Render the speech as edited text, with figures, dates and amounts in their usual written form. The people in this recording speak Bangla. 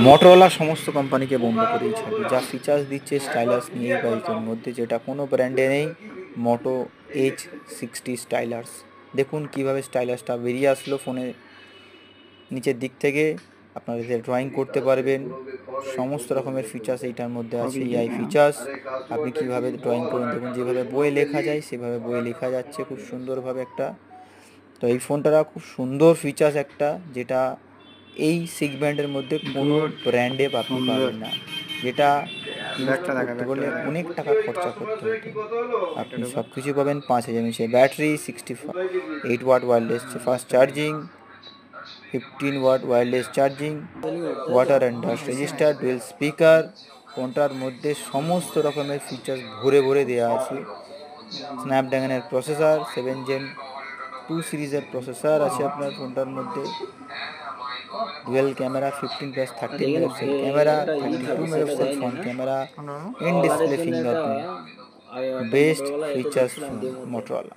মোটরোলা সমস্ত কোম্পানিকে বন্ধ করেই ছাড়বে, যা ফিচার্স দিচ্ছে স্টাইলাস নিয়ে এই বাইকের মধ্যে, যেটা কোনো ব্র্যান্ডে নেই। মোটো H60 স্টাইলার্স। দেখুন কিভাবে স্টাইলাসটা বেরিয়ে আসলো ফোনের নিচের দিক থেকে। আপনারা এতে ড্রয়িং করতে পারবেন, সমস্ত রকমের ফিচার্স এইটার মধ্যে আছে। এআই ফিচার্স, আপনি কিভাবে ড্রয়িং করুন দেখুন, যেভাবে বইয়ে লেখা যায় সেভাবে বইয়ে লেখা যাচ্ছে খুব সুন্দরভাবে একটা। তো এই ফোনটা খুব সুন্দর ফিচার্স একটা, যেটা এই সেগমেন্টের মধ্যে কোনো ব্র্যান্ডে আপনি পাবেন না, যেটা ইউজ করতে বলে অনেক টাকা খরচা করতে হতো। আপনি সব কিছু পাবেন 5000 mAh battery, 68 watt wireless fast charging, 15 watt wireless charging, water and dust resistor, dual speaker. ফোনটার মধ্যে সমস্ত রকমের ফিচার্স ভরে ভরে দেওয়া আছে। স্ন্যাপড্রাগনের প্রসেসর, 7 Gen 2 সিরিজের প্রসেসর আছে আপনার ফোনটার মধ্যে। Dual camera, 15+13 megapixel camera, 32 megapixel front camera, in display fingerprint. Best features phone Motorola.